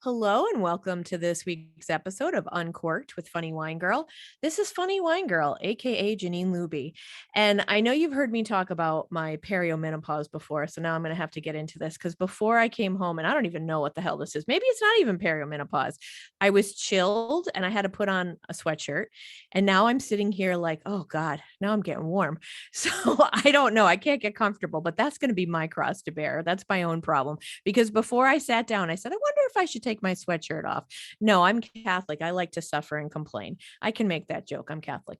Hello and welcome to this week's episode of Uncorked with Funny Wine Girl. This is Funny Wine Girl, aka Janine Luby. And I know you've heard me talk about my periomenopause before, so now I'm going to have to get into this because before I came home, and I don't even know what the hell this is. Maybe it's not even periomenopause. I was chilled and I had to put on a sweatshirt. And now I'm sitting here like, oh God, now I'm getting warm. So I don't know. I can't get comfortable, but that's going to be my cross to bear. That's my own problem because before I sat down, I said, I wonder if I should take my sweatshirt off. No, I'm Catholic. I like to suffer and complain. I can make that joke. I'm Catholic.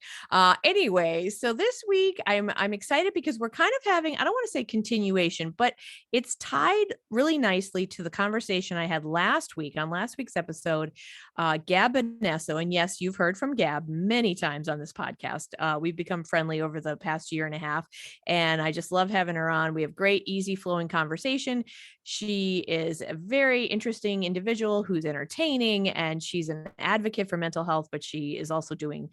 Anyway, so this week I'm excited because we're kind of having, I don't want to say continuation, but it's tied really nicely to the conversation I had last week on last week's episode, Gab Benesso. And yes, you've heard from Gab many times on this podcast. We've become friendly over the past year and a half, and I just love having her on. We have great, easy flowing conversation. She is a very interesting individual who's entertaining, and she's an advocate for mental health, but she is also doing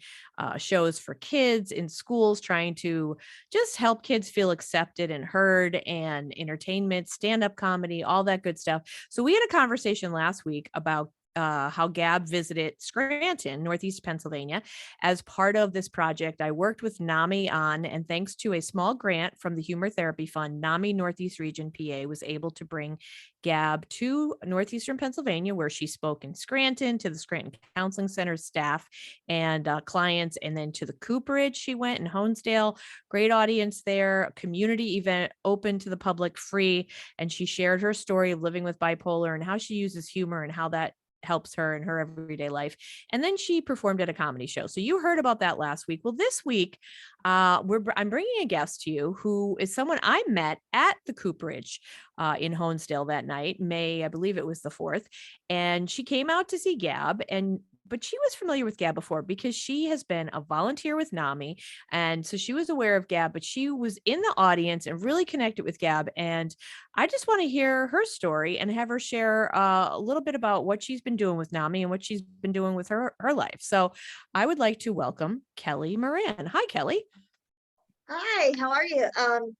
shows for kids in schools, trying to just help kids feel accepted and heard, and entertainment, stand-up comedy, all that good stuff. So we had a conversation last week about how Gab visited Scranton, Northeast Pennsylvania, as part of this project I worked with NAMI on. And thanks to a small grant from the Humor Therapy Fund, NAMI Northeast Region PA was able to bring Gab to Northeastern Pennsylvania, where she spoke in Scranton to the Scranton Counseling Center staff and clients, and then to the Cooperage she went in Honesdale. Great audience there, a community event open to the public, free. And she shared her story of living with bipolar and how she uses humor and how that helps her in her everyday life. And then she performed at a comedy show. So you heard about that last week. Well, this week, I'm bringing a guest to you who is someone I met at the Cooperage in Honesdale that night, I believe it was the 4th. And she came out to see Gab, but she was familiar with Gab before because she has been a volunteer with NAMI. And so she was aware of Gab, but she was in the audience and really connected with Gab. And I just want to hear her story and have her share a little bit about what she's been doing with NAMI and what she's been doing with her life. So I would like to welcome Kelly Moran. Hi, Kelly. Hi, how are you?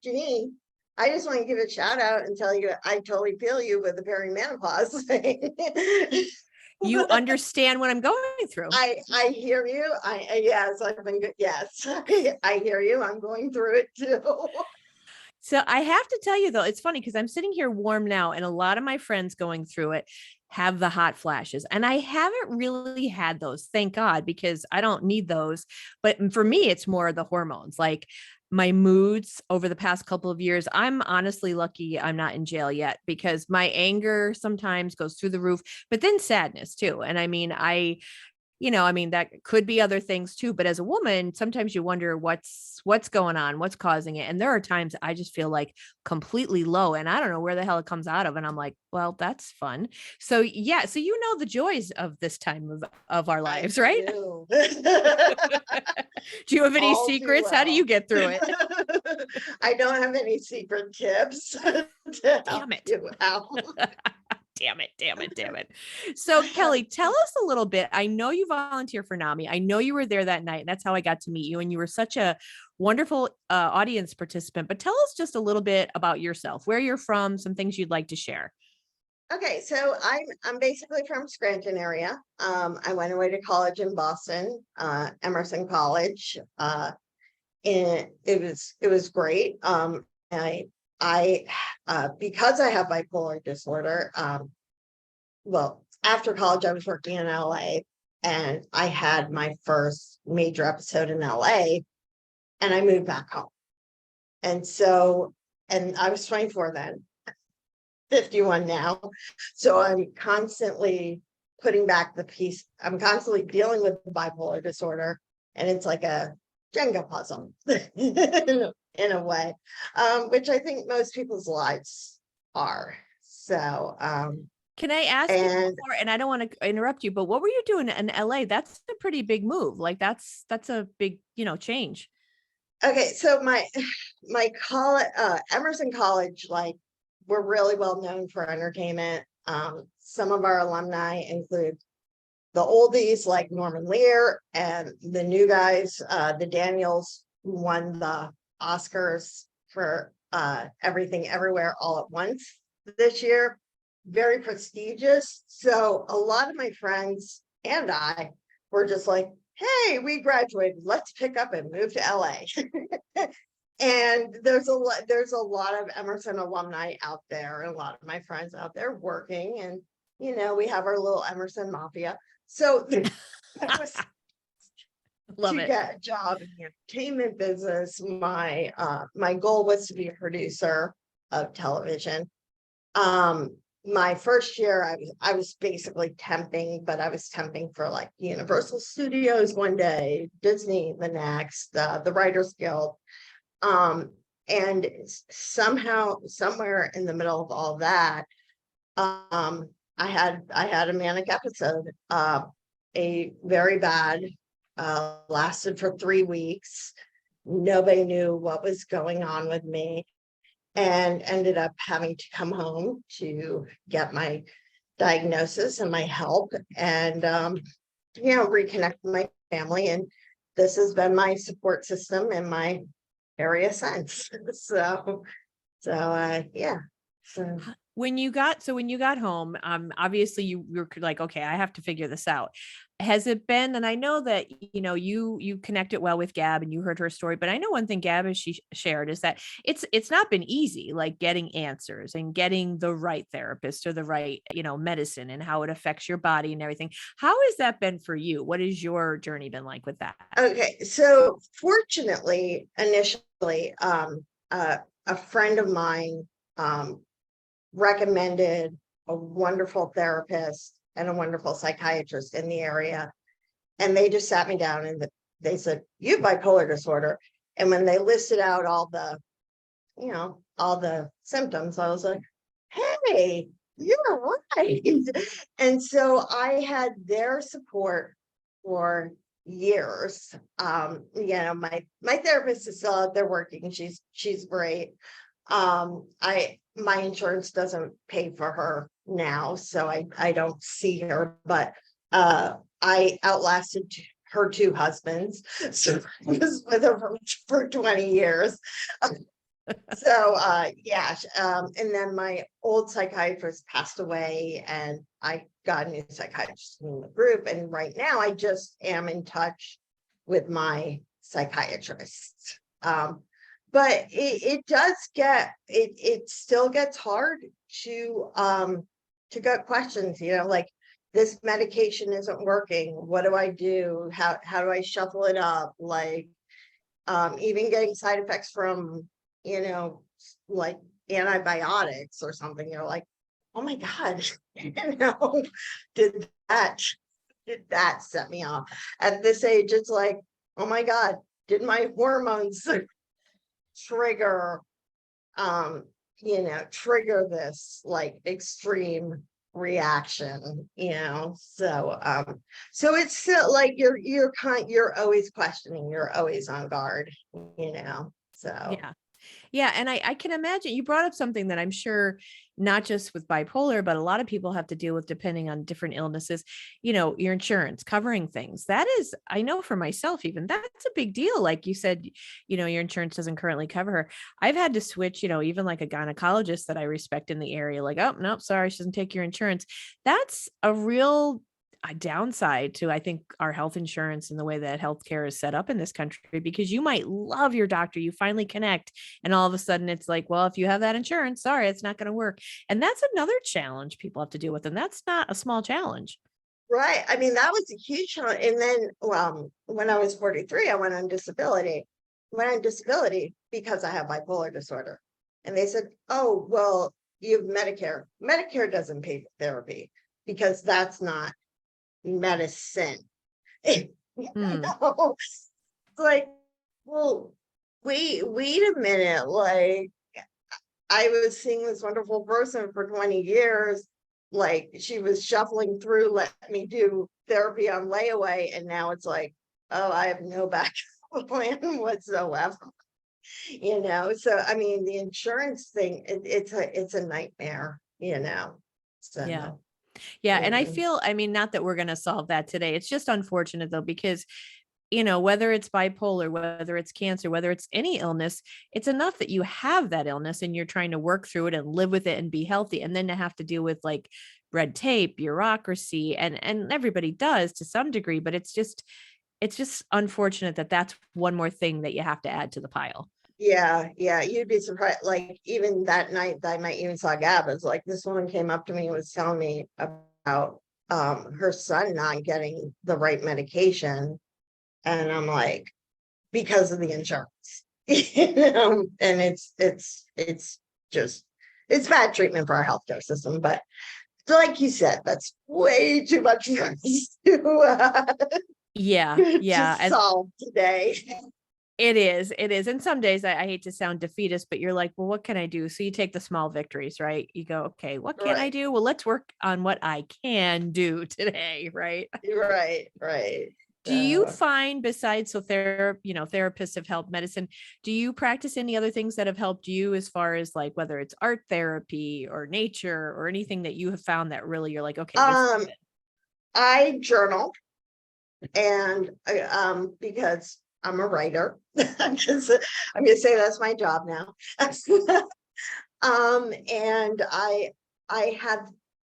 Janine, I just want to give a shout out and tell you I totally feel you with the perimenopause thing. You understand what I'm going through. I hear you. Yes, I've been good. Yes, I hear you. I'm going through it too. So I have to tell you though, it's funny because I'm sitting here warm now, and a lot of my friends going through it have the hot flashes. And I haven't really had those, thank God, because I don't need those. But for me, it's more the hormones. Like my moods over the past couple of years, I'm honestly lucky I'm not in jail yet because my anger sometimes goes through the roof, but then sadness too. And I mean, that could be other things too, but as a woman, sometimes you wonder what's going on, what's causing it. And there are times I just feel like completely low and I don't know where the hell it comes out of. And I'm like, well, that's fun. So yeah, so the joys of this time of our lives, right? Do. Do you have any All too secrets? How do well. you get through it? I don't have any secret tips to help Damn it. you out. Damn it. So Kelly, tell us a little bit. I know you volunteer for NAMI. I know you were there that night, and that's how I got to meet you. And you were such a wonderful audience participant. But tell us just a little bit about yourself, where you're from, some things you'd like to share. Okay, so I'm basically from Scranton area. I went away to college in Boston, Emerson College. And it was great. I because I have bipolar disorder, well, after college I was working in LA, and I had my first major episode in LA, and I moved back home. And I was 24 then, 51 now. So I'm constantly putting back the piece. I'm constantly dealing with bipolar disorder, and it's like a Jenga puzzle in a way, which I think most people's lives are. So, Can I ask you before, and I don't want to interrupt you, but what were you doing in LA? That's a pretty big move. Like that's a big, change. okay, so my college, Emerson College, like we're really well known for entertainment. Some of our alumni include the oldies like Norman Lear and the new guys, the Daniels, who won the Oscars for Everything Everywhere All at Once this year. very prestigious. So a lot of my friends and I were just like, hey, we graduated, let's pick up and move to LA. And there's a lot of Emerson alumni out there, a lot of my friends out there working, and we have our little Emerson mafia. So that was Love to it. get a job in the entertainment business. My goal was to be a producer of television. My first year I was basically temping, but I was temping for like Universal Studios one day, Disney the next, the Writers Guild. And somehow, somewhere in the middle of all that, I had a manic episode, a very bad, lasted for 3 weeks. Nobody knew what was going on with me, and ended up having to come home to get my diagnosis and my help, and reconnect with my family. And this has been my support system in my area since. Yeah. So When you got home, obviously you were like, okay, I have to figure this out. Has it been, and I know that, you connected well with Gab and you heard her story, but I know one thing Gab has she shared is that it's not been easy, like getting answers and getting the right therapist or the right, medicine and how it affects your body and everything. How has that been for you? What has your journey been like with that? okay, so fortunately, initially, a friend of mine recommended a wonderful therapist and a wonderful psychiatrist in the area. And they just sat me down and they said, you have bipolar disorder. And when they listed out all the symptoms, I was like, hey, you're right. And so I had their support for years. My therapist is still out there working. She's great. My insurance doesn't pay for her now, so I don't see her, but I outlasted her two husbands, so I was with her for 20 years. So yeah, and then my old psychiatrist passed away, and I got a new psychiatrist in the group, and right now I just am in touch with my psychiatrist. But it does it still gets hard to get questions, like, this medication isn't working, what do I do, how do I shuffle it up, like, even getting side effects from like antibiotics or something, you're like, oh my god, did that set me off at this age? It's like, oh my god, did my hormones trigger trigger this like extreme reaction, so it's still like you're always questioning, you're always on guard, so Yeah. Yeah. And I can imagine you brought up something that I'm sure not just with bipolar, but a lot of people have to deal with depending on different illnesses, your insurance covering things. That is, I know for myself, even that's a big deal. Like you said, your insurance doesn't currently cover her. I've had to switch, even like a gynecologist that I respect in the area, like, oh, no, sorry, she doesn't take your insurance. That's a real a downside to, I think, our health insurance and the way that healthcare is set up in this country, because you might love your doctor, you finally connect, and all of a sudden it's like, well, if you have that insurance, sorry, it's not going to work. And that's another challenge people have to deal with. And that's not a small challenge. right, I mean, that was a huge challenge. And then, when I was 43, I went on disability because I have bipolar disorder, and they said, oh, well, you have Medicare doesn't pay for therapy because that's not medicine. Hmm. It's like, well, wait a minute, like, I was seeing this wonderful person for 20 years, like, she was shuffling through, let me do therapy on layaway, and now it's like, oh, I have no backup plan whatsoever. So I mean, the insurance thing, it's a nightmare, Yeah. so Yeah. And I yeah. feel, I mean, not that we're going to solve that today. It's just unfortunate though, because whether it's bipolar, whether it's cancer, whether it's any illness, it's enough that you have that illness and you're trying to work through it and live with it and be healthy. And then to have to deal with like red tape, bureaucracy, and everybody does to some degree, but it's just unfortunate that that's one more thing that you have to add to the pile. Yeah, yeah, you'd be surprised. Like even that night that I might even saw Gabba's, like this woman came up to me and was telling me about her son not getting the right medication. And I'm like, because of the insurance. And it's just it's bad treatment for our healthcare system. But like you said, that's way too much for us Yeah, to yeah. And solve today. it is. And some days I hate to sound defeatist, but you're like, well, what can I do? So you take the small victories, right? You go, okay, what can I Right, do? Well, let's work on what I can do today, right? right, right. Do you So find besides therapists have helped medicine, do you practice any other things that have helped you as far as like whether it's art therapy or nature or anything that you have found that really you're like, okay, this is um it. I journal and because I'm a writer. I'm gonna say that's my job now. And I have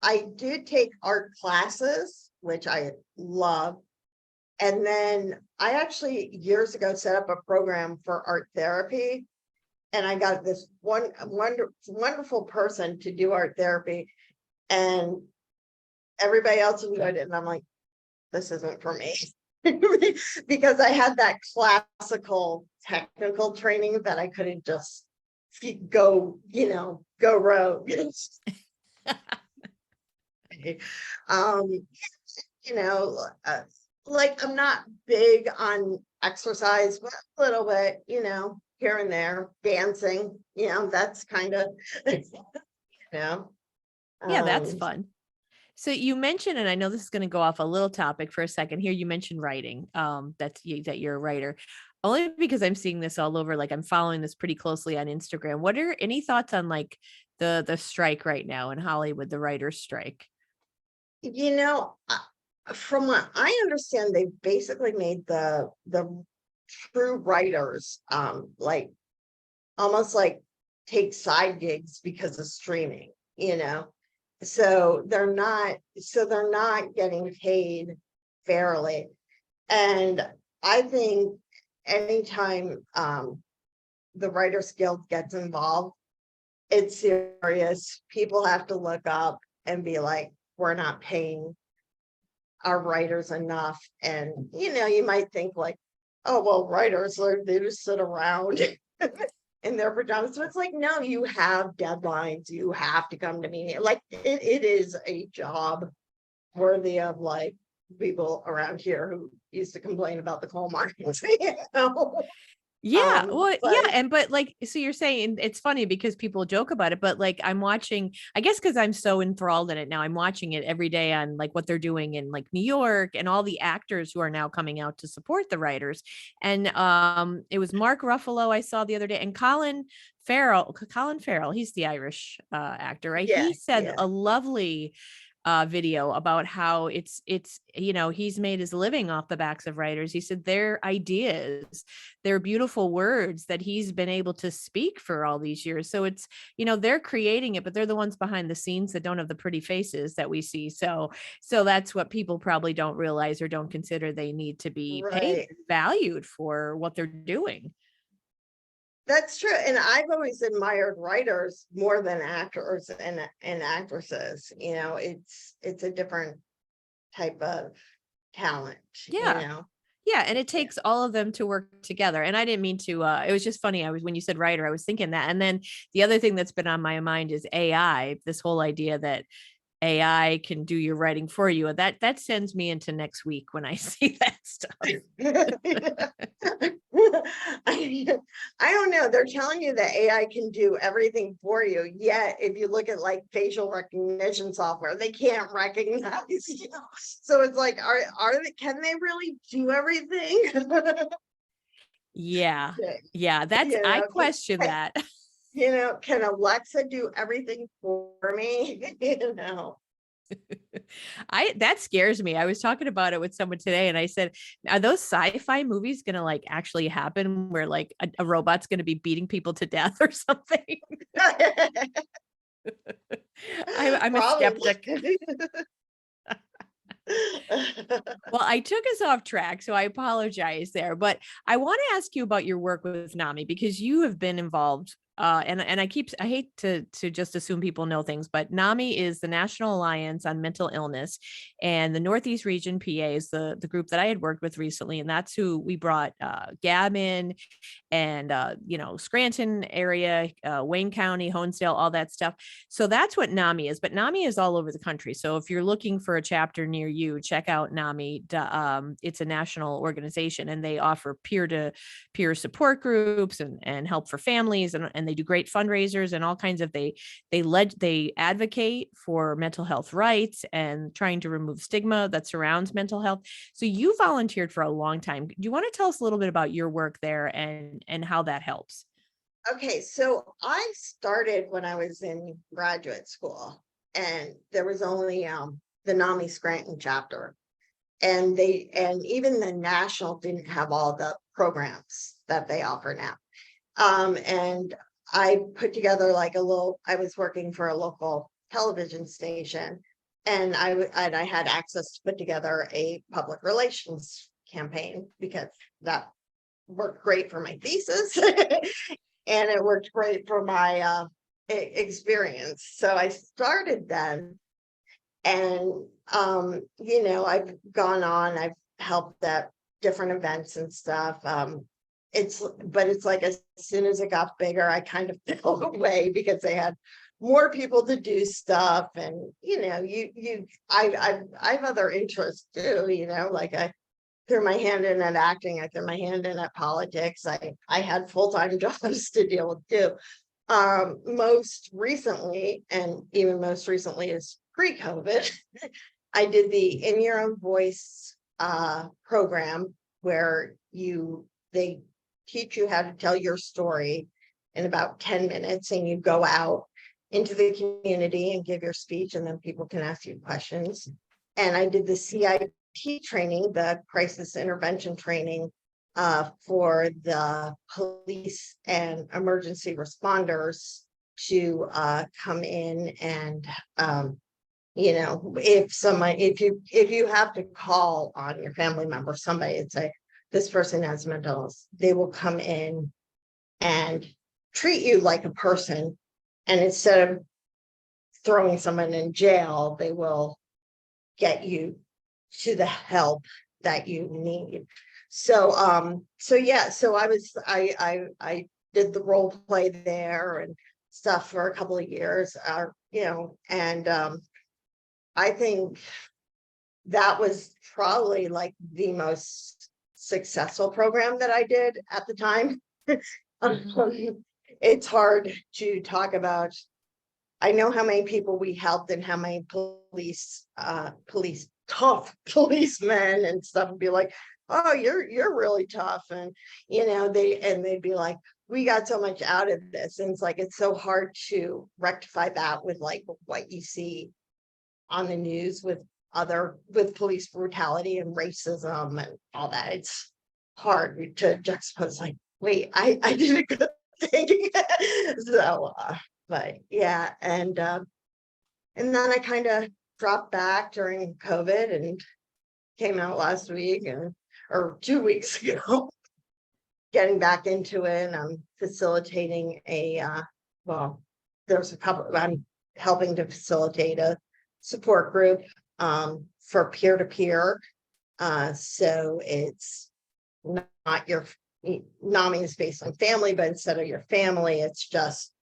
I did take art classes, which I love. And then I actually years ago set up a program for art therapy. And I got this wonderful person to do art therapy. And everybody else enjoyed it. And I'm like, this isn't for me. Because I had that classical technical training that I couldn't just go, go rogue. um, you know, uh, like I'm not big on exercise, but a little bit, here and there, dancing, that's kind of, you know, Yeah, that's um, fun. So you mentioned, and I know this is going to go off a little topic for a second here. You mentioned writing, that you're a writer, only because I'm seeing this all over. Like I'm following this pretty closely on Instagram. What are any thoughts on like the strike right now in Hollywood, the writers' strike? you know, uh, from what I understand, they basically made the true writers, like almost like take side gigs because of streaming, so they're not getting paid fairly. And I think anytime the Writers Guild gets involved, it's serious. People have to look up and be like, we're not paying our writers enough. And you might think like, oh well, writers they just sit around in their pajamas. So it's like, no, you have deadlines, you have to come to me. Like it is a job worthy of like people around here who used to complain about the coal mines. Yeah, well, yeah, But but like, so you're saying it's funny because people joke about it, but like I'm watching, I guess because I'm so enthralled in it now, I'm watching it every day on like what they're doing in like New York and all the actors who are now coming out to support the writers. And it was Mark Ruffalo I saw the other day, and Colin Farrell, he's the Irish actor, right? yeah, He said yeah, a lovely video about how it's he's made his living off the backs of writers. He said their ideas, their beautiful words that he's been able to speak for all these years. So it's they're creating it, but they're the ones behind the scenes that don't have the pretty faces that we see. So that's what people probably don't realize or don't consider they need to be paid, right. valued for what they're doing. That's true. And I've always admired writers more than actors and actresses. It's a different type of talent, you Yeah. know. Yeah, and it Yeah. takes all of them to work together. And I didn't mean to it was just funny. I was when you said writer, I was thinking that. And then the other thing that's been on my mind is AI, this whole idea that AI can do your writing for you. And that sends me into next week when I see that stuff. I, I don't know. They're telling you that AI can do everything for you. Yet, if you look at like facial recognition software, they can't recognize you. So it's like, can they really do everything? Yeah. Yeah, Yeah, that's I question can, that. can Alexa do everything for me? That scares me. I was talking about it with someone today and I said, are those sci-fi movies gonna like actually happen where like a robot's gonna be beating people to death or something? I'm a Probably. skeptic. Well, I took us off track, so I apologize there. But I want to ask you about your work with NAMI because you have been involved. And I hate to just assume people know things, but NAMI is the National Alliance on Mental Illness, and the Northeast Region PA is the group that I had worked with recently, and that's who we brought Gab in, and Scranton area, Wayne County, Honesdale, all that stuff. So that's what NAMI is, but NAMI is all over the country. So if you're looking for a chapter near you, check out NAMI. It's a national organization, and they offer peer-to-peer support groups and help for families, and they do great fundraisers and all kinds of they advocate for mental health rights and trying to remove stigma that surrounds mental health. So you volunteered for a long time. Do you want to tell us a little bit about your work there and how that helps? Okay, so I started when I was in graduate school, and there was only the NAMI Scranton chapter, and even the national didn't have all the programs that they offer now. And I put together like I was working for a local television station, and I had access to put together a public relations campaign because that worked great for my thesis and it worked great for my experience. So I started then, and I've gone on, I've helped at different events and stuff. It's like as soon as it got bigger, I kind of fell away because they had more people to do stuff, and I have other interests too. Like I threw my hand in at acting, I threw my hand in at politics. I had full-time jobs to deal with too. Most recently, and even most recently is pre-COVID, I did the In Your Own Voice program where they teach you how to tell your story in about 10 minutes, and you go out into the community and give your speech, and then people can ask you questions. And I did the CIT training, the crisis intervention training, for the police and emergency responders to come in and if you have to call on your family member, somebody, and say this person has mental illness, they will come in and treat you like a person, and instead of throwing someone in jail, they will get you to the help that you need. So I did the role play there and stuff for a couple of years, and I think that was probably like the most successful program that I did at the time. It's hard to talk about. I know how many people we helped and how many tough policemen and stuff would be like, oh, you're really tough. And, they'd be like, we got so much out of this. And it's like, it's so hard to rectify that with like what you see on the news with police brutality and racism and all that. It's hard to juxtapose like, wait, I did a good thing. So, but yeah. And then I kind of dropped back during COVID and came out last week or 2 weeks ago, getting back into it. And I'm facilitating there's a couple, I'm helping to facilitate a support group for peer-to-peer. So it's not your NAMI is based on family, but instead of your family, it's just,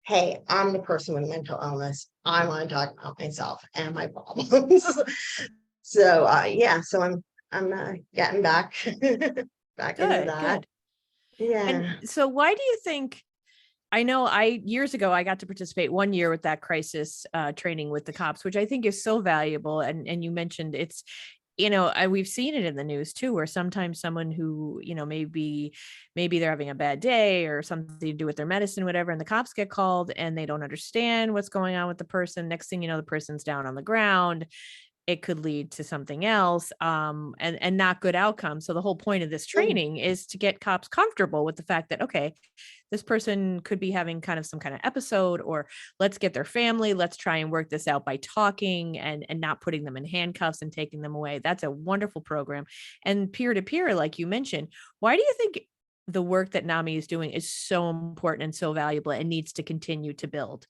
hey, I'm the person with mental illness. I want to talk about myself and my problems. So I'm getting back into Good, that. good. And Yeah. so why do you think, I know years ago, I got to participate 1 year with that crisis training with the cops, which I think is so valuable. And you mentioned we've seen it in the news too, where sometimes someone who, maybe they're having a bad day or something to do with their medicine, whatever, and the cops get called and they don't understand what's going on with the person. Next thing you know, the person's down on the ground. It could lead to something else, and not good outcomes. So the whole point of this Mm. training is to get cops comfortable with the fact that, okay, this person could be having kind of some kind of episode, or let's get their family, let's try and work this out by talking and not putting them in handcuffs and taking them away. That's a wonderful program. And peer to peer, like you mentioned, why do you think the work that NAMI is doing is so important and so valuable and needs to continue to build?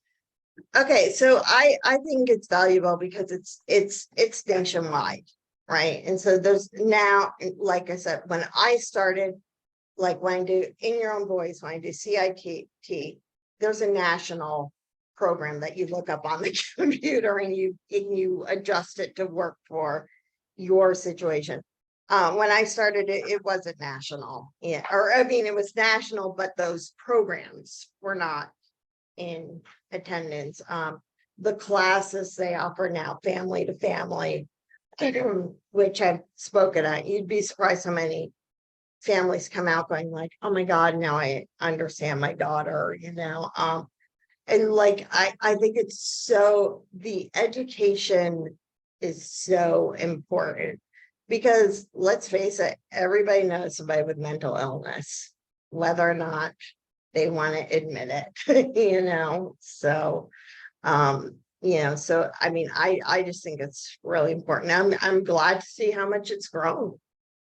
Okay, so I think it's valuable because it's nationwide, right? And so there's now, like I said, when I started, like when I do In Your Own Voice, when I do CIT, there's a national program that you look up on the computer and you adjust it to work for your situation. When I started it, it wasn't national. Yeah, or I mean, it was national, but those programs were not in attendance. The classes they offer now, family to family, which I've spoken at, you'd be surprised how many families come out going like, oh my God, now I understand my daughter, and like I think it's so, the education is so important because let's face it, everybody knows somebody with mental illness, whether or not they want to admit it, so so I mean, I just think it's really important. I'm glad to see how much it's grown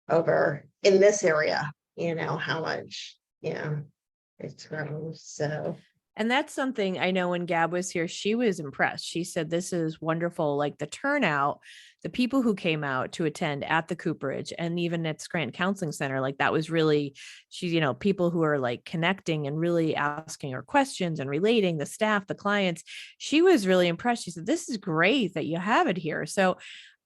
over in this area, how much, it's grown. So And that's something I know when Gab was here, she was impressed. She said, this is wonderful. Like the turnout, the people who came out to attend at the Cooperage and even at Scranton Counseling Center, like that was really, she's, people who are like connecting and really asking her questions and relating, the staff, the clients. She was really impressed. She said, this is great that you have it here. So,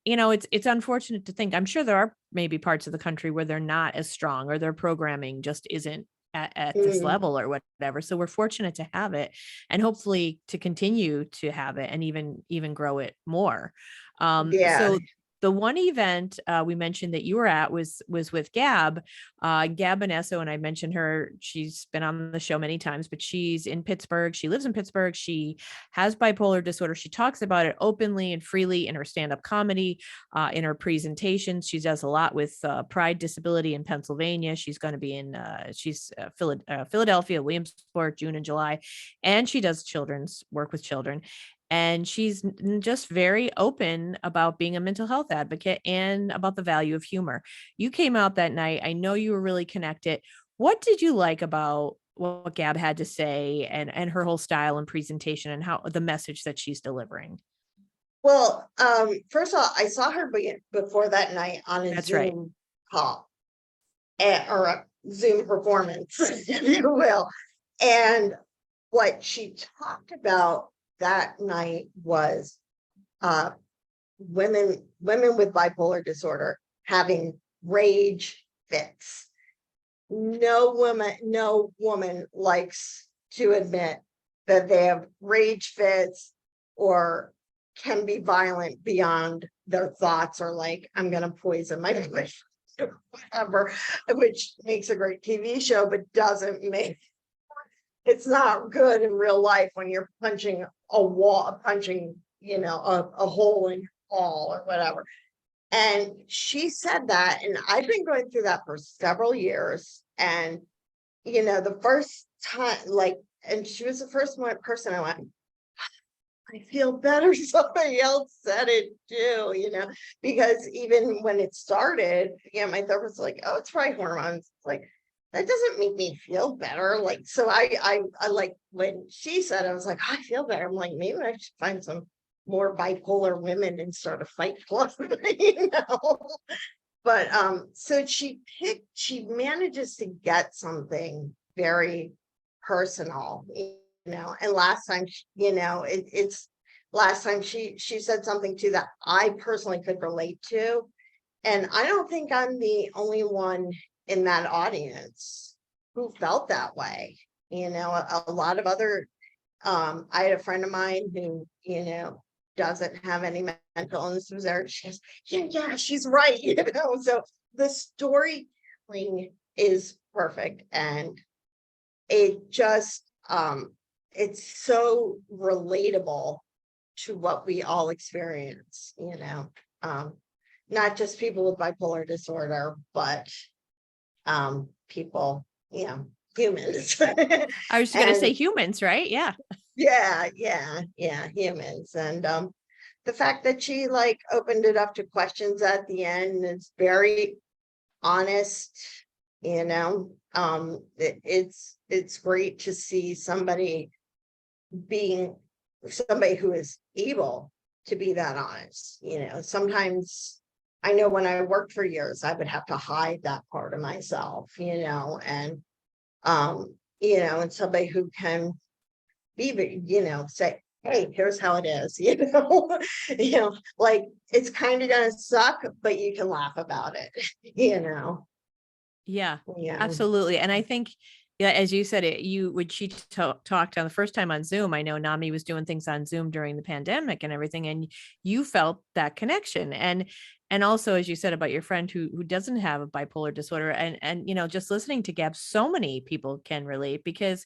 it's unfortunate to think, I'm sure there are maybe parts of the country where they're not as strong or their programming just isn't at this mm, level or whatever. So we're fortunate to have it and hopefully to continue to have it and even grow it more. yeah, So the one event we mentioned that you were at was with Gab, Gab Banesso, and I mentioned her. She's been on the show many times, but she's in Pittsburgh. She lives in Pittsburgh. She has bipolar disorder. She talks about it openly and freely in her stand-up comedy, in her presentations. She does a lot with Pride Disability in Pennsylvania. She's going to be in Philadelphia, Williamsport, June and July, and she does children's work with children. And she's just very open about being a mental health advocate and about the value of humor. You came out that night. I know you were really connected. What did you like about what Gab had to say and her whole style and presentation and how the message that she's delivering? well, first of all, I saw her before that night on a That's right. Zoom call, or a Zoom performance, if you will. And what she talked about that night was uh women with bipolar disorder having rage fits. No woman likes to admit that they have rage fits or can be violent beyond their thoughts, or like, I'm gonna poison my fish or whatever, which makes a great TV show, but doesn't make, it's not good in real life when you're punching a wall, punching, a hole in your wall or whatever. And she said that, and I've been going through that for several years. And, the first time, like, and she was the first person I went, I feel better. Somebody else said it too, because even when it started, my therapist was like, oh, it's probably hormones. Like, that doesn't make me feel better. Like, so I like when she said, I was like, I feel better. I'm like, maybe I should find some more bipolar women and start a fight club, But so she manages to get something very personal, and last time, it's last time she said something too that I personally could relate to. And I don't think I'm the only one in that audience who felt that way. A lot of other, I had a friend of mine who, doesn't have any mental illness was there. She goes, yeah, she's right. So the storytelling is perfect, and it just it's so relatable to what we all experience, not just people with bipolar disorder, but people, humans. I was going to And say humans, right? Yeah. yeah, humans. And the fact that she like opened it up to questions at the end is very honest, it's great to see somebody who is able to be that honest. Sometimes I know when I worked for years, I would have to hide that part of myself, and somebody who can be, say, hey, here's how it is, like it's kind of gonna suck, but you can laugh about it, Yeah, yeah. absolutely. And I think, yeah, as you said it, when she talked on the first time on Zoom, I know NAMI was doing things on Zoom during the pandemic and everything, and you felt that connection. And also, as you said about your friend who doesn't have a bipolar disorder, and just listening to Gab, so many people can relate because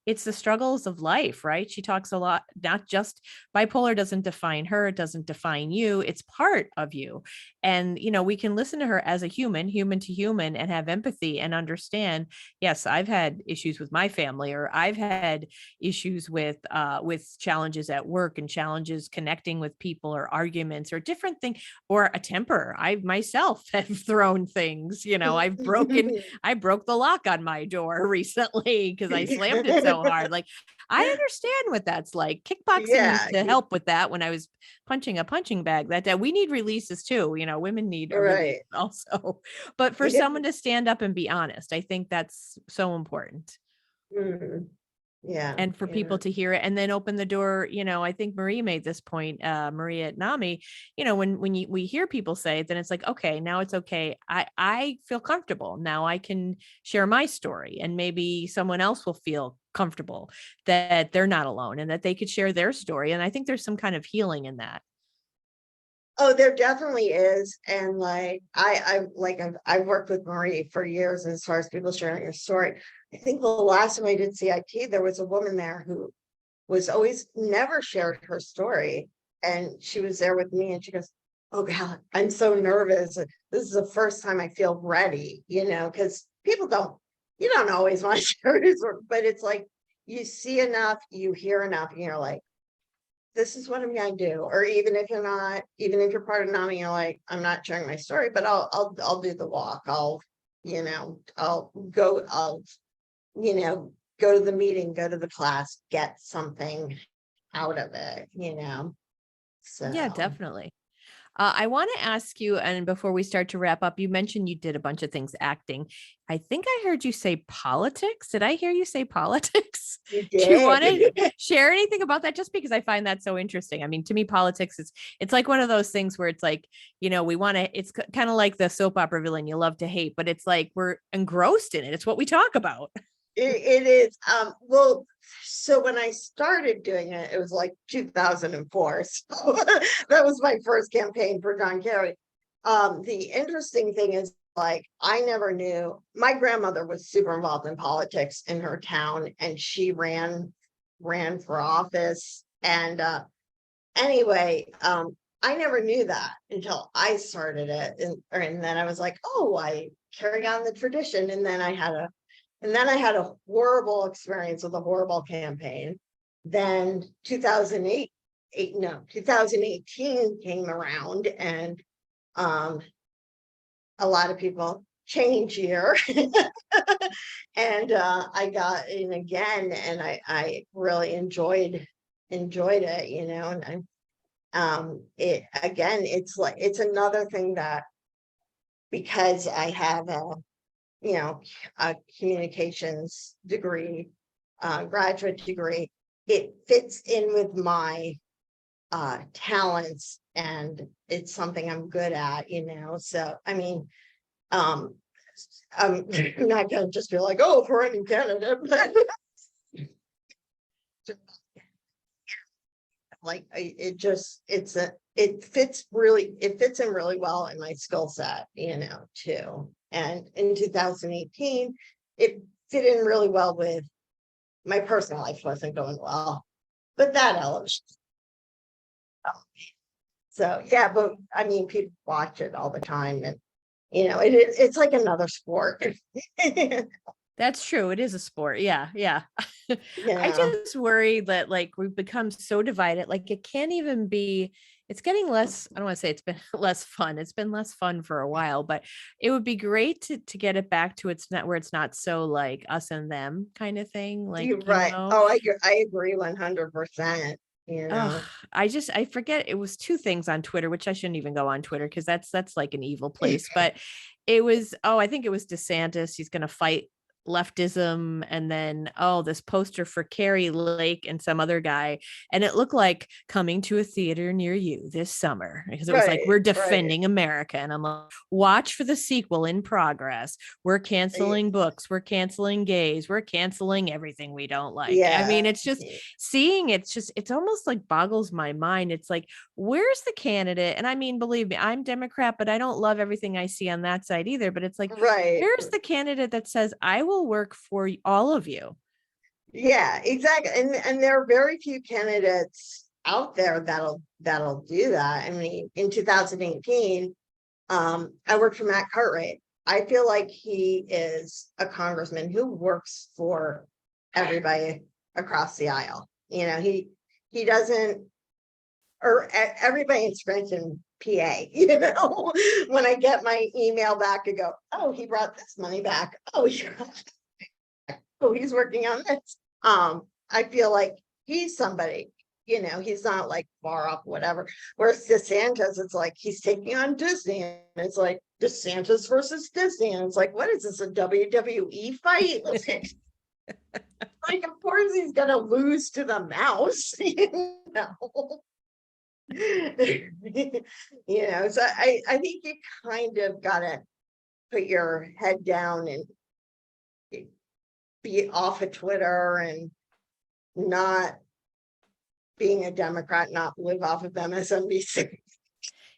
it's the struggles of life, right? She talks a lot, not just bipolar doesn't define her, it doesn't define you, it's part of you. And, we can listen to her as a human to human, and have empathy and understand, yes, I've had issues with my family, or I've had issues with challenges at work and challenges connecting with people, or arguments or different things, or a temper. I myself have thrown things, I broke the lock on my door recently because I slammed it so hard. Like, I understand what that's like. Kickboxing used Yeah, to help with that when I was punching a punching bag that day. We need releases too. Women need a release right. also. But for someone to stand up and be honest, I think that's so important. Mhm. Yeah, And for people to hear it and then open the door. I think Marie made this point, Maria at NAMI, when we hear people say it, then it's like, okay, now it's okay. I feel comfortable. Now I can share my story, and maybe someone else will feel comfortable that they're not alone and that they could share their story. And I think there's some kind of healing in that. Oh, there definitely is. And like I've worked with Marie for years as far as people sharing their story. I think the last time I did CIT, there was a woman there who was always never shared her story. And she was there with me, and she goes, oh God, I'm so nervous. This is the first time I feel ready, because you don't always want to share your story, but it's like you see enough, you hear enough, and you're like, this is what I'm gonna do. Or even if you're not, even if you're part of NAMI, you're like, I'm not sharing my story, but I'll do the walk. I'll go to the meeting, go to the class, get something out of it. Yeah, So definitely. I want to ask you, and before we start to wrap up, you mentioned you did a bunch of things acting. I think I heard you say politics. Did I hear you say politics? you Do you want to did. share anything about that? Just because I find that so interesting. I mean, to me, politics is, it's like one of those things where it's like, we want to, it's kind of like the soap opera villain you love to hate, but it's like we're engrossed in it. It's what we talk about. It is. Well, so when I started doing it, it was like 2004. So that was my first campaign for John Kerry. The interesting thing is, like, I never knew my grandmother was super involved in politics in her town, and she ran for office. And anyway, I never knew that until I started it, and then I was like, oh, I carry on the tradition. And then I had a horrible experience with a horrible campaign. Then 2018 came around, and um, a lot of people change year. And I got in again, and I really enjoyed it, and it again, it's like it's another thing that, because I have a communications degree, graduate degree, it fits in with my talents, and it's something I'm good at, So, I mean, I'm not gonna just be like, oh, for any candidate, but Like it fits in really well in my skill set, too. And in 2018, it fit in really well with my personal life wasn't going well, but that element. So yeah, but I mean, people watch it all the time, and it's like another sport. That's true. It is a sport. Yeah. Yeah. I Yeah, just worry that like we've become so divided. Like it can't even be, it's getting less, I don't want to say it's been less fun. It's been less fun for a while, but it would be great to get it back to it's not where it's not so like us and them kind of thing. Like, you're right. Oh, I agree 100%. You oh, know, I forget, it was two things on Twitter, which I shouldn't even go on Twitter because that's like an evil place. But it was, oh, I think it was DeSantis. He's gonna fight leftism, and then this poster for Carrie Lake and some other guy, and it looked like coming to a theater near you this summer because it was like we're right. defending America, and I'm like, watch for the sequel in progress. We're canceling books, we're canceling gays, we're canceling everything we don't like. I mean, Yeah, it's just seeing it's almost like boggles my mind. It's like, where's the candidate? And I mean, believe me, I'm Democrat, but I don't love everything I see on that side either. But it's like, right. where's the candidate that says, I will work for all of you? Yeah, exactly. And there are very few candidates out there that'll do that. I mean, in 2018, I worked for Matt Cartwright. I feel like he is a congressman who works for everybody across the aisle. He doesn't, or everybody in Scranton, PA, when I get my email back, I go, oh, he brought this money back. Oh, he's working on this. I feel like he's somebody, he's not like far off, whatever. Whereas DeSantis, it's like he's taking on Disney, and it's like DeSantis versus Disney, and it's like, what is this, a WWE fight? Like, of course he's gonna lose to the mouse, So I think you kind of gotta put your head down and be off of Twitter and not being a Democrat, not live off of MSNBC.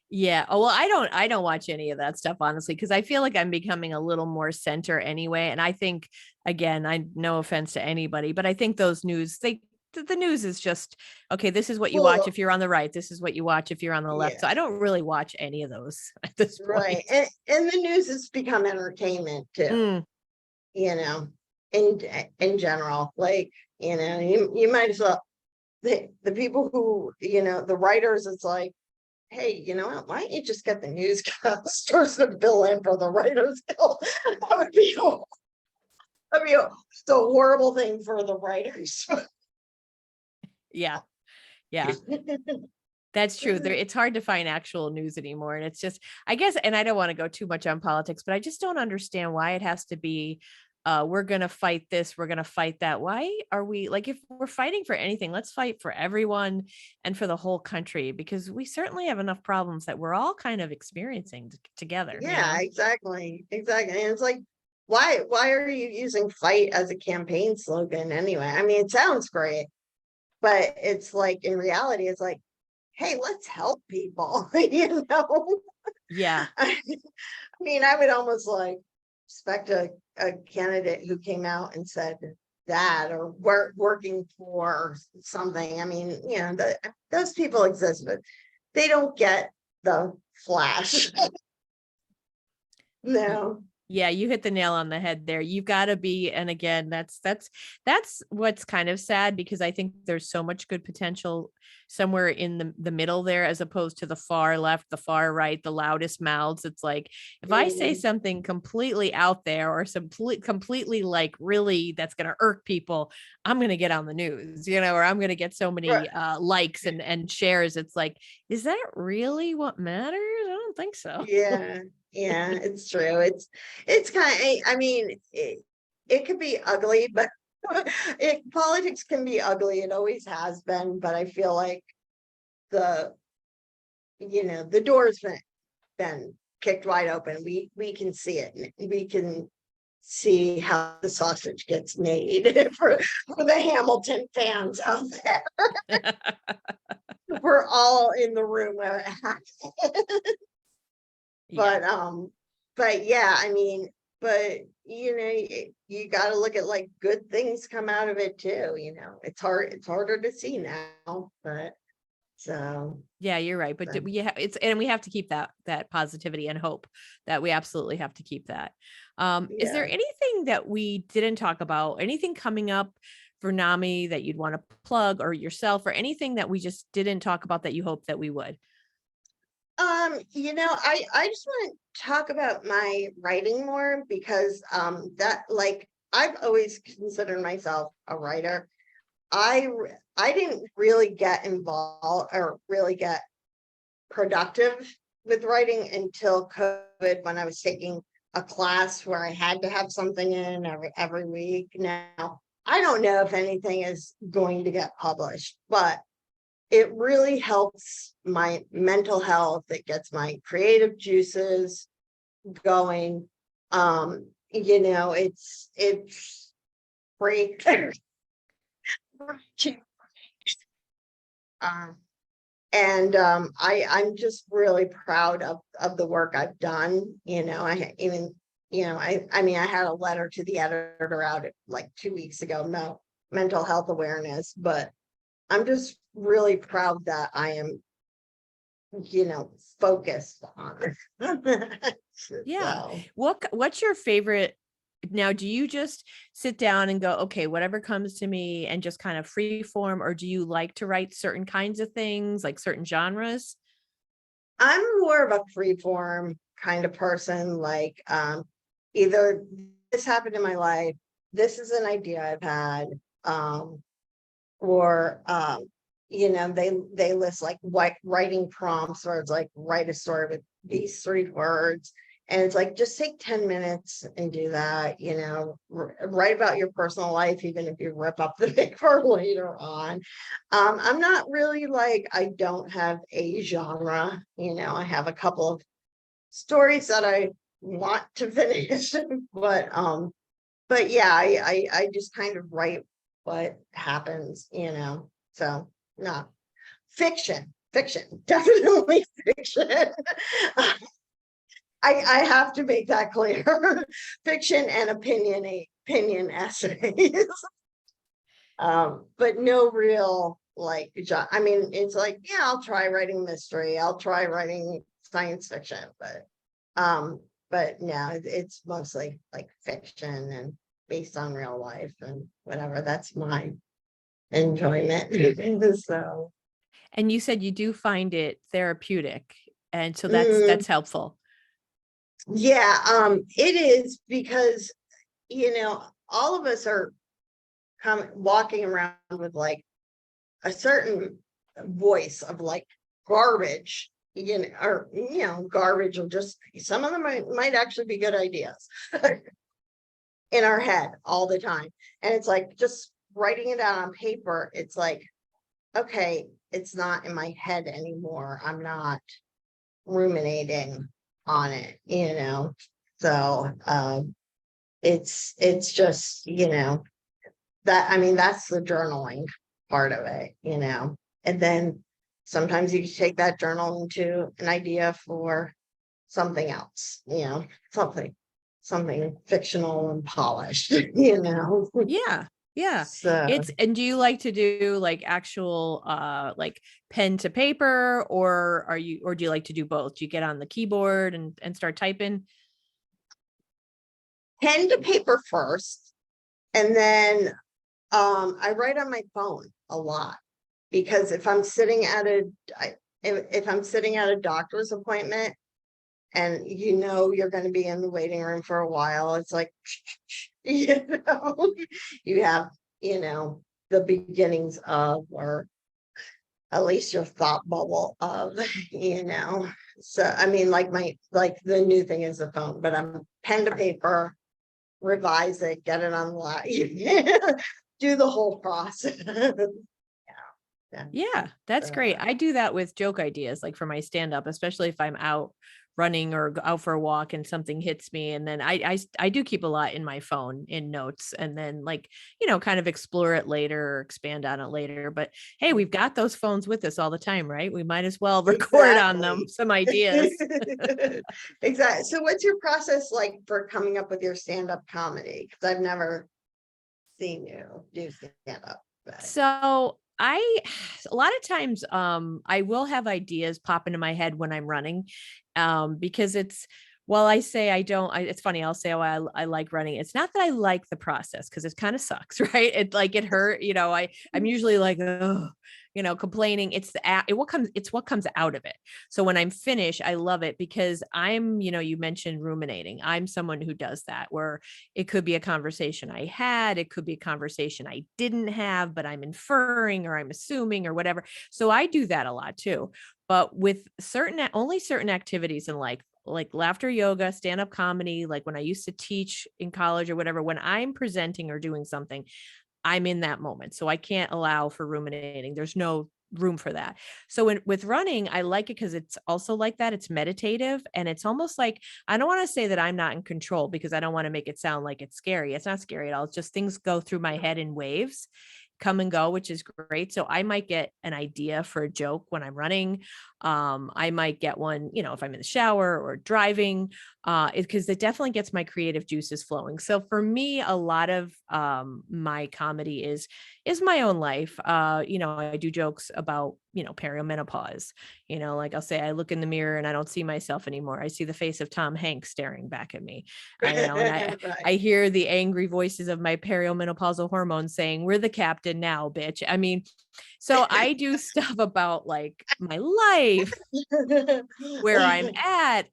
Yeah. Oh, well, I don't watch any of that stuff, honestly, because I feel like I'm becoming a little more center anyway. And I think, again, no offense to anybody, but I think those the news is just, okay, this is what you watch Well, if you're on the right. This is what you watch if you're on the left. yeah, So I don't really watch any of those at this right. point. And the news has become entertainment too, Mm, you know, in general. Like, you might as well, the people who, the writers, it's like, hey, you know what? Why don't you just get the newscasters to bill in for the writers bill? That'd be a horrible thing for the writers. yeah. Yeah. That's true. It's hard to find actual news anymore. And it's just, I guess, and I don't want to go too much on politics, but I just don't understand why it has to be, we're going to fight this, we're going to fight that. Why are we, like, if we're fighting for anything, let's fight for everyone and for the whole country, because we certainly have enough problems that we're all kind of experiencing together, Yeah, exactly. Exactly. And it's like, why are you using fight as a campaign slogan anyway? I mean, it sounds great, but it's like, in reality, it's like, hey, let's help people, Yeah. I mean, I would almost like expect a candidate who came out and said that, or working for something. I mean, those people exist, but they don't get the flash. No. Yeah, you hit the nail on the head there. You've got to be, and again, that's what's kind of sad, because I think there's so much good potential somewhere in the middle there, as opposed to the far left, the far right, the loudest mouths. It's like, if I say Mhm. something completely out there, or some completely like really that's going to irk people, I'm going to get on the news, or I'm going to get so Right. many likes and shares. It's like, is that really what matters? I don't think so. Yeah, yeah, it's true. It's kind of, I mean, it could be ugly, but politics can be ugly. It always has been, but I feel like the the door's been kicked wide open. We can see it. We can see how the sausage gets made for the Hamilton fans out there. We're all in the room where it happened. Yeah. But yeah, I mean, but you got to look at like good things come out of it too. It's harder to see now, but so Yeah, you're right. But we we have to keep that positivity and hope. That we absolutely have to keep that. Is there yeah. anything that we didn't talk about? Anything coming up for NAMI that you'd want to plug, or yourself, or anything that we just didn't talk about that you hope that we would? I just want to talk about my writing more because that like I've always considered myself a writer. I didn't really get involved or really get productive with writing until COVID, when I was taking a class where I had to have something in every week. Now, I don't know if anything is going to get published, but it really helps my mental health. It gets my creative juices going. It's great. Um, and I'm just really proud of the work I've done. I mean, I had a letter to the editor out like 2 weeks ago, no mental health awareness, but I'm just really proud that I am, focused on it. Yeah. So, What's your favorite now? Do you just sit down and go, okay, whatever comes to me, and just kind of free form, or do you like to write certain kinds of things, like certain genres? I'm more of a free form kind of person. Like, either this happened in my life, this is an idea I've had, or they list like writing prompts where it's like write a story with these 3 words, and it's like just take 10 minutes and do that. Write about your personal life, even if you rip up the paper later on. I'm not really like, I don't have a genre. I have a couple of stories that I want to finish, but yeah, I just kind of write what happens. So no, fiction, definitely fiction. I have to make that clear. Fiction and opinion essays. But no real like I mean, it's like, yeah, I'll try writing mystery, I'll try writing science fiction, but no, it's mostly like fiction and based on real life and whatever. That's my enjoyment. So And you said you do find it therapeutic, and so mm, that's helpful. yeah, it is because all of us are walking around with like a certain voice of like garbage, or garbage, or just some of them might actually be good ideas in our head all the time. And it's like just writing it out on paper, it's like, okay, it's not in my head anymore. I'm not ruminating on it. So it's just, that, I mean, that's the journaling part of it. And then sometimes you take that journal into an idea for something else, something fictional and polished, Yeah. Yeah. So And do you like to do like actual like pen to paper, or do you like to do both? Do you get on the keyboard and start typing? pen to paper first, and then I write on my phone a lot, because if I'm sitting at a doctor's appointment and you're going to be in the waiting room for a while, it's like, you have, the beginnings of, or at least your thought bubble of, so I mean, like the new thing is the phone, but I'm pen to paper, revise it, get it on the line, do the whole process. Yeah. Yeah, that's great. So, I do that with joke ideas, like for my stand up, especially if I'm out running or out for a walk and something hits me. And then I do keep a lot in my phone in notes, and then like, kind of explore it later or expand on it later. But hey, we've got those phones with us all the time, right? We might as well record on them Exactly. some ideas. Exactly. So what's your process like for coming up with your stand-up comedy? Because I've never seen you do stand-up. So I a lot of times I will have ideas pop into my head when I'm running, because well, I say I don't, it's funny, I'll say, oh, I like running. It's not that I like the process, because it kind of sucks, right? It like it hurt, I'm usually like, oh, complaining. It's what comes out of it. So when I'm finished, I love it, because you mentioned ruminating. I'm someone who does that, where it could be a conversation I had, it could be a conversation I didn't have, but I'm inferring or I'm assuming or whatever. So I do that a lot too. But with only certain activities in life, like laughter yoga, stand-up comedy, like when I used to teach in college or whatever, when I'm presenting or doing something, I'm in that moment. So I can't allow for ruminating. There's no room for that. So with running, I like it because it's also like that. It's meditative, and it's almost like, I don't want to say that I'm not in control, because I don't want to make it sound like it's scary. It's not scary at all. It's just things go through my head in waves, come and go, which is great. So I might get an idea for a joke when I'm running. I might get one, if I'm in the shower or driving, because it definitely gets my creative juices flowing. So for me, a lot of my comedy is my own life. I do jokes about, perimenopause. Like I'll say, I look in the mirror and I don't see myself anymore. I see the face of Tom Hanks staring back at me. And I Right. I hear the angry voices of my perimenopausal hormones saying, "We're the captain now, bitch." I mean, so I do stuff about like my life, where I'm at.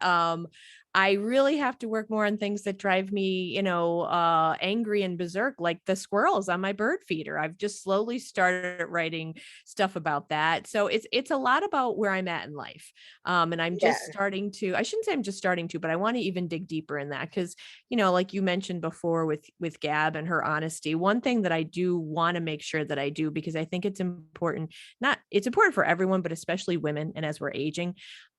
I really have to work more on things that drive me, angry and berserk, like the squirrels on my bird feeder. I've just slowly started writing stuff about that. So it's a lot about where I'm at in life. And I'm Yeah. just starting to, I shouldn't say I'm just starting to, but I want to even dig deeper in that, because, like you mentioned before with Gab and her honesty, one thing that I do want to make sure that I do, because I think it's important, it's important for everyone, but especially women. And as we're aging,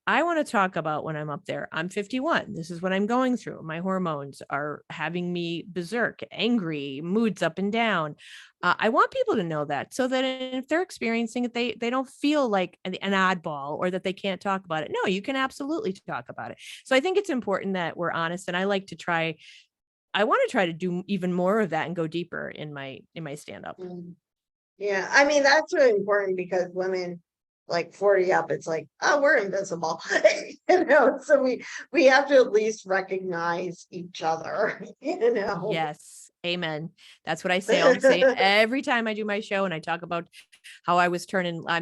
I want to talk about when I'm up there. I'm 51. This is what I'm going through. My hormones are having me berserk, angry, moods up and down. I want people to know that, so that if they're experiencing it, they don't feel like an oddball, or that they can't talk about it. No, you can absolutely talk about it. So I think it's important that we're honest. And I want to try to do even more of that and go deeper in my stand up. Mm. Yeah, I mean, that's really important because women like 40 up, it's like, oh, we're invisible. So we have to at least recognize each other, Yes. Amen. That's what I say all the same every time I do my show, and I talk about how I'm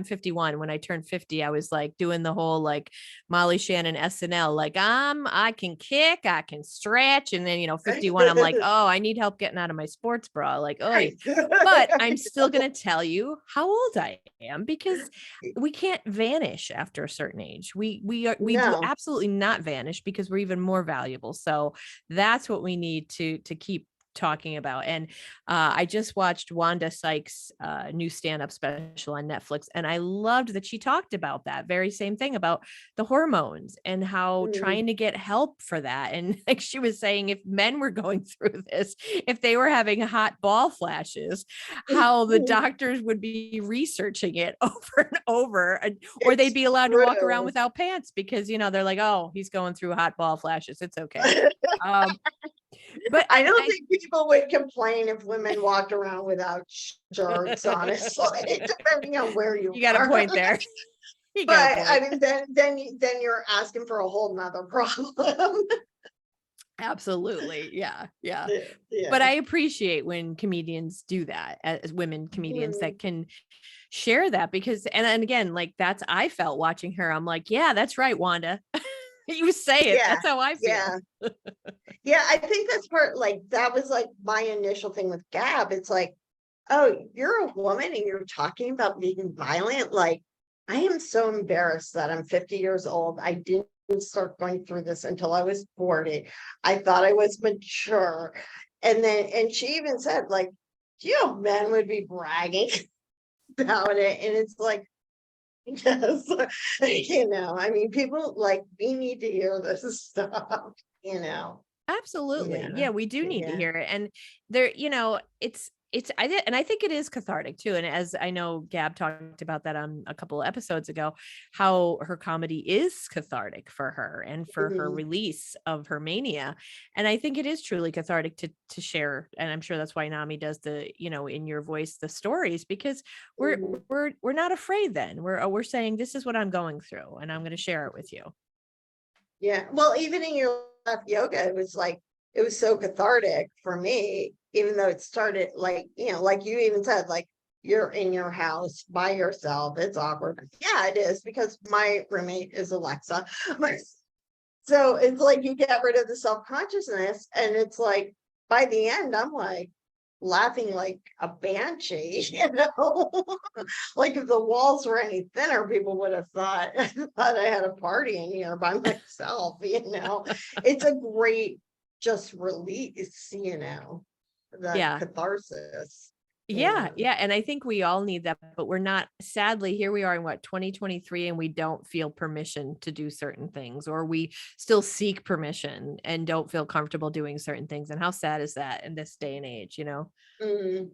51. When I turned 50, I was like doing the whole like Molly Shannon SNL, like I can kick, I can stretch. And then, 51, I'm like, oh, I need help getting out of my sports bra. Like, oh, but I'm still going to tell you how old I am, because we can't vanish after a certain age. We do No. absolutely not vanish, because we're even more valuable. So that's what we need to keep talking about. And I just watched Wanda Sykes' new stand-up special on Netflix, and I loved that she talked about that very same thing about the hormones and how Mm. trying to get help for that. And like she was saying, if men were going through this, if they were having hot ball flashes, how the doctors would be researching it over and over, or they'd It's be allowed to walk around true. without pants, because they're like, oh, he's going through hot ball flashes, it's okay. um but I don't I think people would complain if women walked around without shirts, honestly, depending on where you you got a are. point there. You got a But I point. mean, then you're asking for a whole nother problem. Absolutely. Yeah. Yeah. Yeah. But Yeah. I appreciate when comedians do that, as women comedians Mhm. that can share that, because, and again, like I felt watching her, I'm like, yeah, that's right, Wanda. You say it. Yeah. That's how I feel. Yeah. Yeah. I think that's part, like, that was like my initial thing with Gab. It's like, oh, you're a woman and you're talking about being violent. Like, I am so embarrassed that I'm 50 years old. I didn't start going through this until I was 40. I thought I was mature. And she even said, like, do you know men would be bragging about it? And it's like, Yes. I mean, people like, we need to hear this stuff, you know. Absolutely. Yeah. Yeah, we do need to Yeah. hear it. And there, I think it is cathartic too. And as I know Gab talked about that on a couple of episodes ago, how her comedy is cathartic for her and for her Mhm. release of her mania. And I think it is truly cathartic to share. And I'm sure that's why NAMI does the, in your voice, the stories, because we're Mhm. we're not afraid then. We're saying this is what I'm going through and I'm going to share it with you. Yeah. Well, even in your left yoga, it was like, it was so cathartic for me, even though it started like, like you even said, like, you're in your house by yourself. It's awkward. Yeah, it is, because my roommate is Alexa. So it's like you get rid of the self-consciousness, and it's like by the end, I'm like laughing like a banshee, Like if the walls were any thinner, people would have thought, thought I had a party in here by myself. It's a great just release, the Yeah. catharsis. Yeah, Yeah. yeah, and I think we all need that, but we're not, sadly, here we are in 2023, and we don't feel permission to do certain things, or we still seek permission and don't feel comfortable doing certain things. And how sad is that in this day and age, you know? Mhm.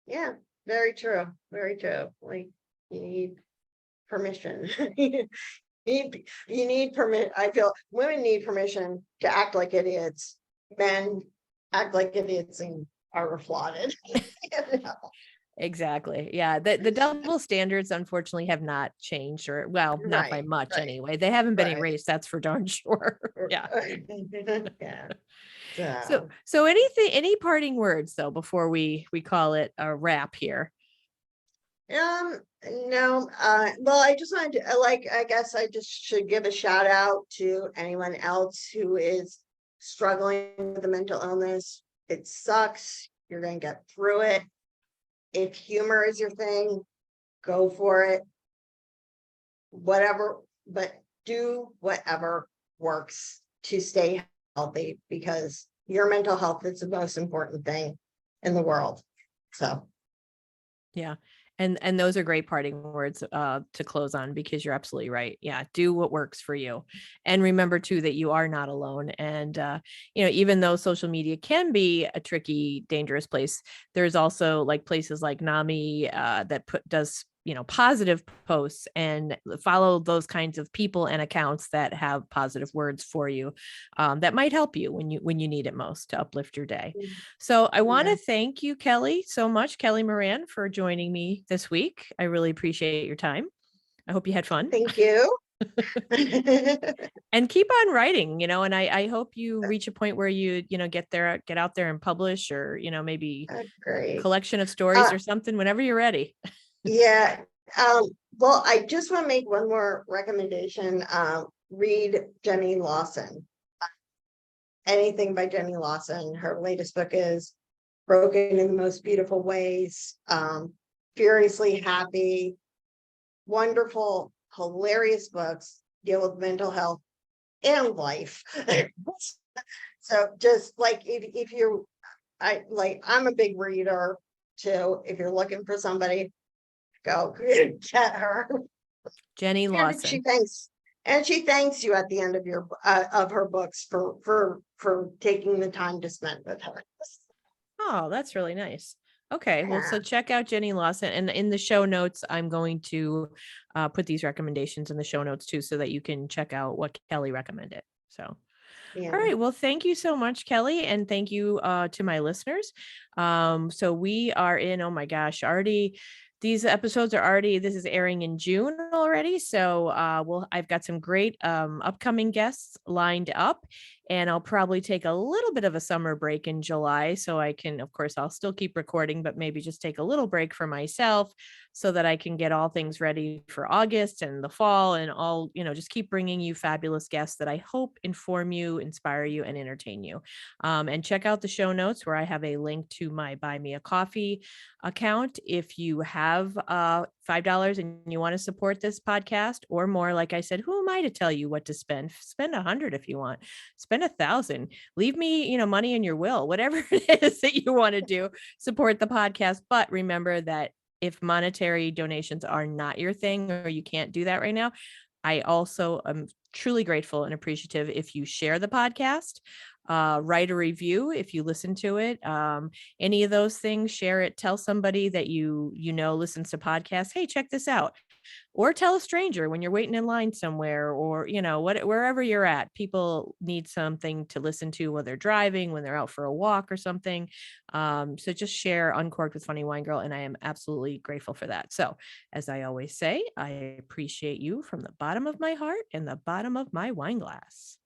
Yeah, very true. Very true. Like, you need permission. You need permit. I feel women need permission to act like idiots. Men act like idiots and are applauded. You know? Exactly. Yeah. The double standards unfortunately have not changed, or well, not by Right, much right, anyway. They haven't been right. erased, that's for darn sure. Yeah. Yeah. So So, any parting words though before we call it a wrap here? no, well, I just wanted to, I guess I just should give a shout out to anyone else who is struggling with a mental illness. It sucks. You're going to get through it. If humor is your thing, go for it. Whatever, but do whatever works to stay healthy, because your mental health is the most important thing in the world. So, Yeah. And those are great parting words to close on, because you're absolutely right. Yeah, do what works for you. And remember too that you are not alone. And even though social media can be a tricky, dangerous place, there's also like places like NAMI that does positive posts, and follow those kinds of people and accounts that have positive words for you, that might help you when you need it most to uplift your day. So I want yeah, to thank you, Kelly, so much, Kelly Moran, for joining me this week. I really appreciate your time. I hope you had fun. thank you. And keep on writing, and I hope you reach a point where you get out there and publish, or maybe a Great. collection of stories Uh, or something whenever you're ready. yeah. Well, I just want to make one more recommendation. Read Jenny Lawson. Anything by Jenny Lawson. Her latest book is Broken in the Most Beautiful Ways. Furiously Happy. Wonderful, hilarious books, deal with mental health and life. So just like if you I'm a big reader too. If you're looking for somebody, go get her. Jenny And she Lawson. thanks she thanks you at the end of your of her books for taking the time to spend with her. Oh, that's really nice. Okay, well, Yeah, so check out Jenny Lawson, and in the show notes, I'm going to put these recommendations in the show notes too, so that you can check out what Kelly recommended. So, all yeah. right, well, thank you so much, Kelly, and thank you to my listeners. So we are in, oh my gosh, already. These episodes are already. This is airing in June already, so I've got some great upcoming guests lined up, and I'll probably take a little bit of a summer break in July, so I can, of course, I'll still keep recording, but maybe just take a little break for myself, so that I can get all things ready for August and the fall, and all, just keep bringing you fabulous guests that I hope inform you, inspire you, and entertain you. And check out the show notes, where I have a link to my Buy Me a Coffee account. If you have $5 and you want to support this podcast or more, like I said, who am I to tell you what to spend? Spend 100 if you want. Spend 1,000. Leave me, money in your will, whatever it is that you want to do. Support the podcast, but remember that if monetary donations are not your thing or you can't do that right now, I also am truly grateful and appreciative if you share the podcast, write a review if you listen to it. Any of those things, share it, tell somebody that you know listens to podcasts, hey, check this out. Or tell a stranger when you're waiting in line somewhere, or wherever you're at. People need something to listen to when they're driving, when they're out for a walk or something. So just share Uncorked with Funny Wine Girl, and I am absolutely grateful for that. So as I always say, I appreciate you from the bottom of my heart and the bottom of my wine glass.